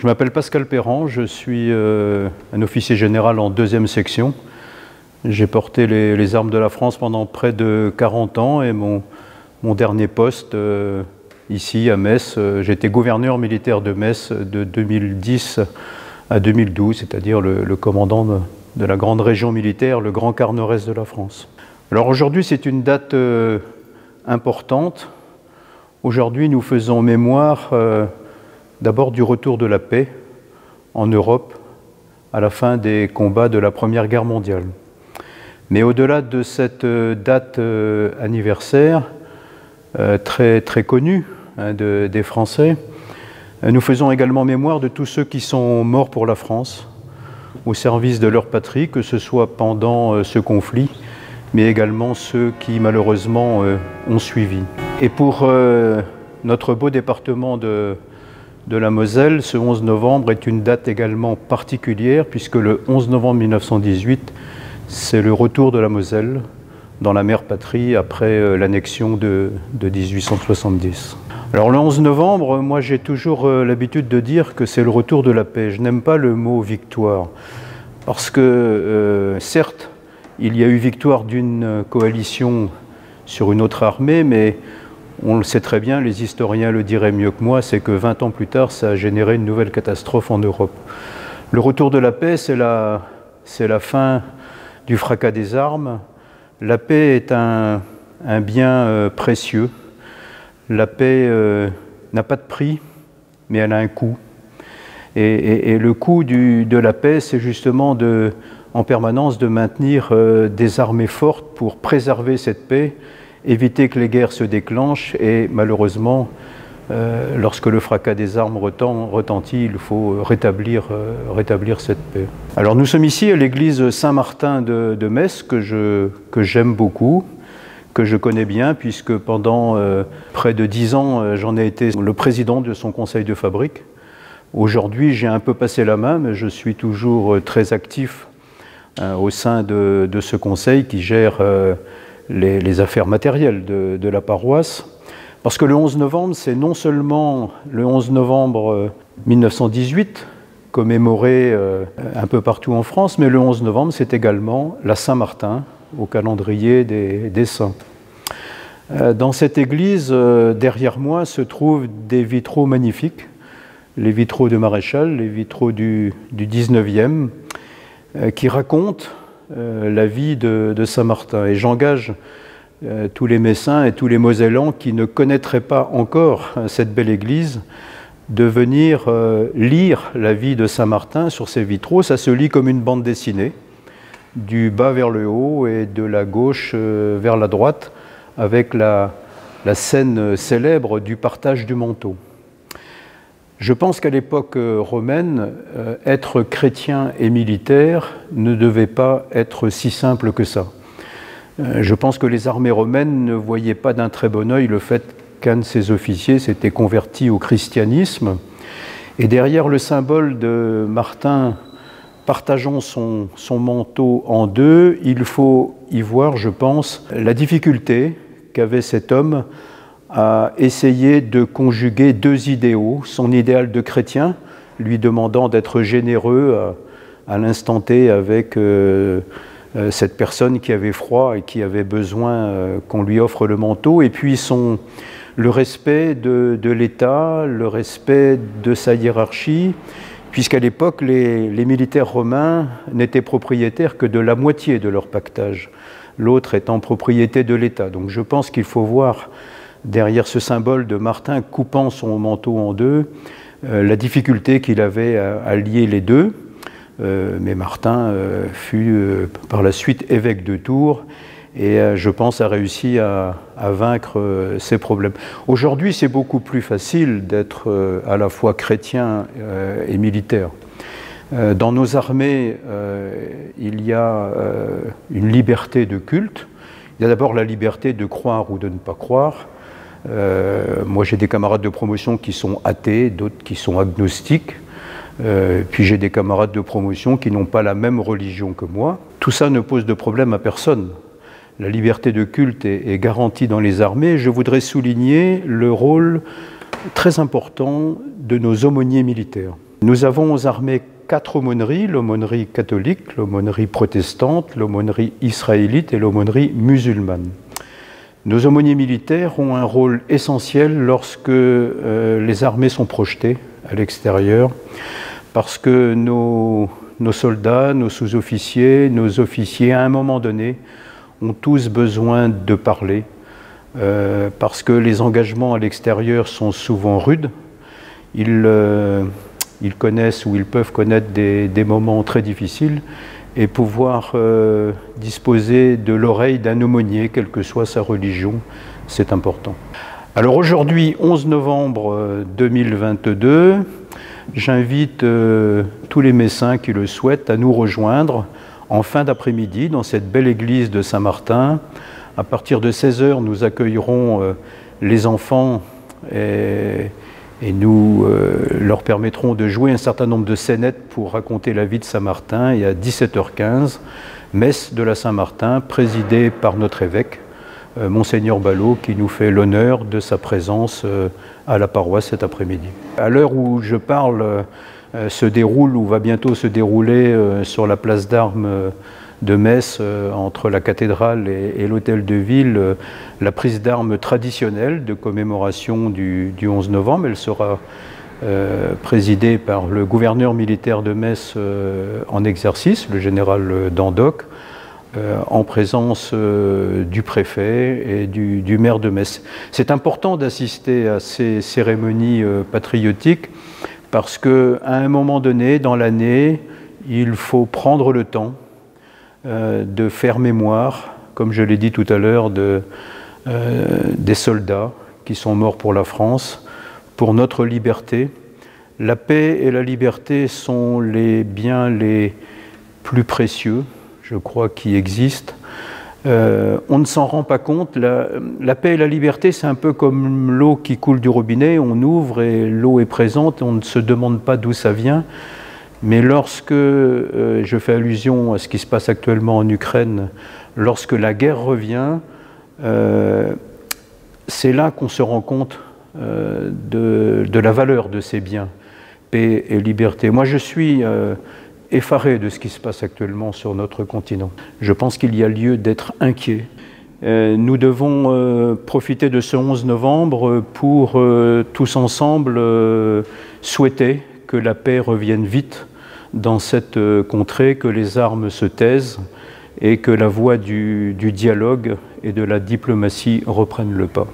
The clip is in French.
Je m'appelle Pascal Perrand, je suis un officier général en 2e section. J'ai porté les armes de la France pendant près de 40 ans et mon dernier poste ici à Metz, j'étais gouverneur militaire de Metz de 2010 à 2012, c'est-à-dire le commandant de la grande région militaire, le Grand Quart Nord-Est de la France. Alors aujourd'hui, c'est une date importante. Aujourd'hui, nous faisons mémoire d'abord du retour de la paix en Europe à la fin des combats de la Première Guerre mondiale. Mais au-delà de cette date anniversaire très connue des Français, nous faisons également mémoire de tous ceux qui sont morts pour la France, au service de leur patrie, que ce soit pendant ce conflit, mais également ceux qui malheureusement ont suivi. Et pour notre beau département de la Moselle, ce 11 novembre est une date également particulière, puisque le 11 novembre 1918, c'est le retour de la Moselle dans la mère patrie après l'annexion de 1870. Alors le 11 novembre, moi j'ai toujours l'habitude de dire que c'est le retour de la paix. Je n'aime pas le mot victoire, parce que certes, il y a eu victoire d'une coalition sur une autre armée, mais on le sait très bien, les historiens le diraient mieux que moi, c'est que 20 ans plus tard, ça a généré une nouvelle catastrophe en Europe. Le retour de la paix, c'est la fin du fracas des armes. La paix est un bien précieux. La paix n'a pas de prix, mais elle a un coût. Et le coût de la paix, c'est justement en permanence de maintenir des armées fortes pour préserver cette paix, éviter que les guerres se déclenchent et malheureusement, lorsque le fracas des armes retentit, il faut rétablir cette paix. Alors nous sommes ici à l'église Saint-Martin de Metz, que j'aime beaucoup, que je connais bien, puisque pendant près de 10 ans, j'en ai été le président de son conseil de fabrique. Aujourd'hui, j'ai un peu passé la main, mais je suis toujours très actif au sein de ce conseil qui gère les affaires matérielles de la paroisse. Parce que le 11 novembre, c'est non seulement le 11 novembre 1918, commémoré un peu partout en France, mais le 11 novembre, c'est également la Saint-Martin, au calendrier des saints. Dans cette église, derrière moi, se trouvent des vitraux magnifiques, les vitraux de Maréchal, les vitraux du 19e, qui racontent la vie de Saint-Martin. Et j'engage tous les Messins et tous les Mosellans qui ne connaîtraient pas encore cette belle église de venir lire la vie de Saint-Martin sur ces vitraux. Ça se lit comme une bande dessinée, du bas vers le haut et de la gauche vers la droite, avec la scène célèbre du partage du manteau. Je pense qu'à l'époque romaine, être chrétien et militaire ne devait pas être si simple que ça. Je pense que les armées romaines ne voyaient pas d'un très bon œil le fait qu'un de ses officiers s'était converti au christianisme. Et derrière le symbole de Martin partageant son manteau en deux, il faut y voir, je pense, la difficulté qu'avait cet homme à essayer de conjuguer deux idéaux, son idéal de chrétien, lui demandant d'être généreux à l'instant T avec cette personne qui avait froid et qui avait besoin qu'on lui offre le manteau, et puis le respect de l'État, le respect de sa hiérarchie, puisqu'à l'époque, les militaires romains n'étaient propriétaires que de la moitié de leur pactage, l'autre étant propriété de l'État. Donc je pense qu'il faut voir derrière ce symbole de Martin coupant son manteau en deux, la difficulté qu'il avait à lier les deux. Mais Martin fut par la suite évêque de Tours et je pense a réussi à vaincre ces problèmes. Aujourd'hui, c'est beaucoup plus facile d'être à la fois chrétien et militaire. Dans nos armées, il y a une liberté de culte. Il y a d'abord la liberté de croire ou de ne pas croire. Moi, j'ai des camarades de promotion qui sont athées, d'autres qui sont agnostiques. Puis j'ai des camarades de promotion qui n'ont pas la même religion que moi. Tout ça ne pose de problème à personne. La liberté de culte est garantie dans les armées. Je voudrais souligner le rôle très important de nos aumôniers militaires. Nous avons aux armées 4 aumôneries, l'aumônerie catholique, l'aumônerie protestante, l'aumônerie israélite et l'aumônerie musulmane. Nos aumôniers militaires ont un rôle essentiel lorsque les armées sont projetées à l'extérieur, parce que nos soldats, nos sous-officiers, nos officiers, à un moment donné, ont tous besoin de parler, parce que les engagements à l'extérieur sont souvent rudes. Ils connaissent ou ils peuvent connaître des moments très difficiles, et pouvoir disposer de l'oreille d'un aumônier, quelle que soit sa religion, c'est important. Alors aujourd'hui, 11 novembre 2022, j'invite tous les Messins qui le souhaitent à nous rejoindre en fin d'après-midi dans cette belle église de Saint-Martin. À partir de 16 h, nous accueillerons les enfants et nous leur permettrons de jouer un certain nombre de scénettes pour raconter la vie de Saint-Martin. Et à 17 h 15, messe de la Saint-Martin, présidée par notre évêque, Monseigneur Ballot, qui nous fait l'honneur de sa présence à la paroisse cet après-midi. À l'heure où je parle, se déroule ou va bientôt se dérouler sur la place d'Armes de Metz, entre la cathédrale et l'hôtel de ville, la prise d'armes traditionnelle de commémoration du 11 novembre. Elle sera présidée par le gouverneur militaire de Metz en exercice, le général Dandoc, en présence du préfet et du maire de Metz. C'est important d'assister à ces cérémonies patriotiques parce qu'à un moment donné dans l'année, il faut prendre le temps de faire mémoire, comme je l'ai dit tout à l'heure, des soldats qui sont morts pour la France, pour notre liberté. La paix et la liberté sont les biens les plus précieux, je crois, qui existent. On ne s'en rend pas compte. La paix et la liberté, c'est un peu comme l'eau qui coule du robinet. On ouvre et l'eau est présente, on ne se demande pas d'où ça vient. Mais lorsque, je fais allusion à ce qui se passe actuellement en Ukraine, lorsque la guerre revient, c'est là qu'on se rend compte de la valeur de ces biens, paix et liberté. Moi, je suis effaré de ce qui se passe actuellement sur notre continent. Je pense qu'il y a lieu d'être inquiet. Nous devons profiter de ce 11 novembre pour tous ensemble souhaiter que la paix revienne vite dans cette contrée, que les armes se taisent et que la voie du dialogue et de la diplomatie reprenne le pas.